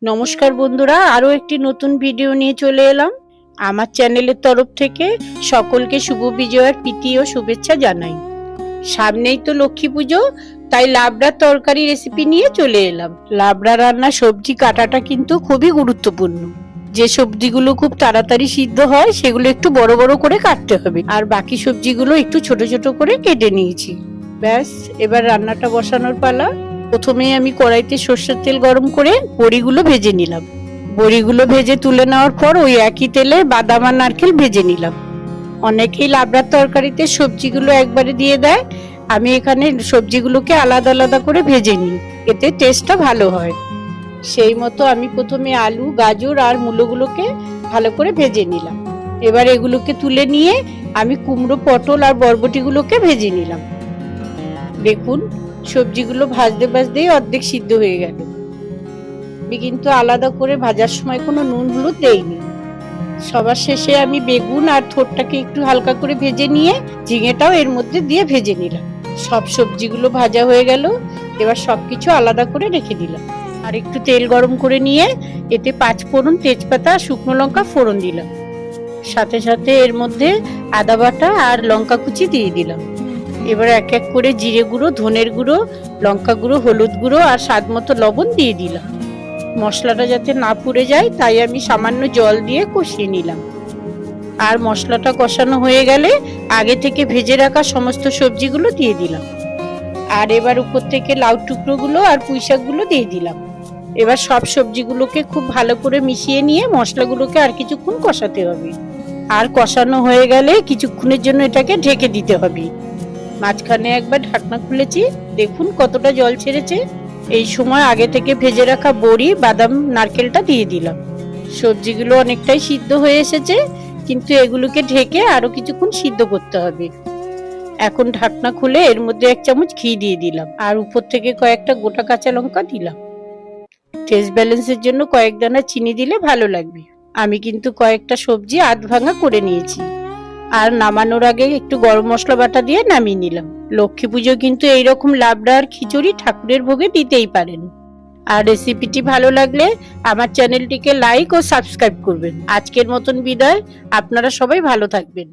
নমস্কার বন্ধুরা, আরো একটি নতুন ভিডিও নিয়ে চলে এলাম। আমার চ্যানেলের তরফ থেকে সকলকে শুভ বিজয়ার প্রীতি ও শুভেচ্ছা জানাই। সামনেই তো লক্ষ্মী পুজো, তাই লাবড়ার তরকারি রেসিপি নিয়ে চলে এলাম। লাবড়া রান্না সবজি কাটাটা কিন্তু খুবই গুরুত্বপূর্ণ। যে সবজিগুলো খুব তাড়াতাড়ি সিদ্ধ হয় সেগুলো একটু বড় বড় করে কাটতে হবে, আর বাকি সবজিগুলো একটু ছোট ছোট করে কেটে নিয়েছি। ব্যাস, এবার রান্নাটা বসানোর পালা। প্রথমে আমি কড়াইতে সর্ষের তেল গরম করে বড়িগুলো ভেজে নিলাম। বড়িগুলো ভেজে তুলে নেওয়ার পর ওই একই তেলে বাদাম আর নারকেল ভেজে নিলাম। অনেকেই লাবড়ার তরকারিতে সবজিগুলো একবারে দিয়ে দেয়, আমি এখানে সবজিগুলোকে আলাদা আলাদা করে ভেজে নিই, এতে টেস্টটা ভালো হয়। সেই মতো আমি প্রথমে আলু, গাজর আর মূলোগুলোকে ভালো করে ভেজে নিলাম। এবার এগুলোকে তুলে নিয়ে আমি কুমড়ো, পটল আর বরবটিগুলোকে ভেজে নিলাম। দেখুন, সবজিগুলো ভাজতে ভাজতেই অর্ধেক সিদ্ধ হয়ে গেল। আমি কিন্তু আলাদা করে ভাজার সময় কোনো নুন হলুদ দেইনি। সবার শেষে আমি বেগুন আর থোড়টাকে একটু হালকা করে ভেজে নিয়ে ঝিঙেটাও এর মধ্যে দিয়ে ভেজে নিলাম। সব সবজিগুলো ভাজা হয়ে গেল। এবার সবকিছু আলাদা করে রেখে দিলাম। আর একটু তেল গরম করে নিয়ে এতে 5 ফোড়ন, তেজপাতা, শুকনো লঙ্কা ফোড়ন দিলাম। সাথে সাথে এর মধ্যে আদা বাটা আর লঙ্কা কুচি দিয়ে দিলাম। এবার এক এক করে জিরে গুঁড়ো, ধনের গুঁড়ো, লঙ্কা গুঁড়ো, হলুদ গুঁড়ো আর স্বাদ মতো লবণ দিয়ে দিলাম। মশলাটা যাতে না পুড়ে যায় তাই আমি সামান্য জল দিয়ে কষিয়ে নিলাম। আর মশলাটা কষানো হয়ে গেলে আগে থেকে ভেজে রাখা সমস্ত সবজিগুলো দিয়ে দিলাম। আর এবার উপর থেকে লাউ টুকরোগুলো আর পুঁই শাকগুলো দিয়ে দিলাম। এবার সব সবজিগুলোকে খুব ভালো করে মিশিয়ে নিয়ে মশলাগুলোকে আর কিছুক্ষণ কষাতে হবে। আর কষানো হয়ে গেলে কিছুক্ষণের জন্য এটাকে ঢেকে দিতে হবে। মাঝখানে একবার ঢাকনা খুলেছি, দেখুন কতটা জল ছেড়েছে। এই সময় আগে থেকে ভেজে রাখা বড়ি, বাদাম, নারকেলটা দিয়ে দিলাম। সবজিগুলো অনেকটাই সিদ্ধ হয়ে এসেছে, কিন্তু এগুলোকে ঢেকে আরো কিছুক্ষণ সিদ্ধ করতে হবে। এখন ঢাকনা খুলে এর মধ্যে 1 চামচ ঘি দিয়ে দিলাম, আর উপর থেকে কয়েকটা গোটা কাঁচা লঙ্কা দিলাম। টেস্ট ব্যালেন্সের জন্য কয়েক দানা চিনি দিলে ভালো লাগবে। আমি কিন্তু কয়েকটা সবজি আধ ভাঙা করে নিয়েছি। আর নামানোর আগে একটু গরম মশলা বাটা দিয়ে নামিয়ে নিলাম। লক্ষ্মী পুজো কিন্তু এইরকম লাবড়া আর খিচুড়ি ঠাকুরের ভোগে দিতেই পারেন। আর রেসিপিটি ভালো লাগলে আমার চ্যানেলটিকে লাইক ও সাবস্ক্রাইব করবেন। আজকের মতন বিদায়, আপনারা সবাই ভালো থাকবেন।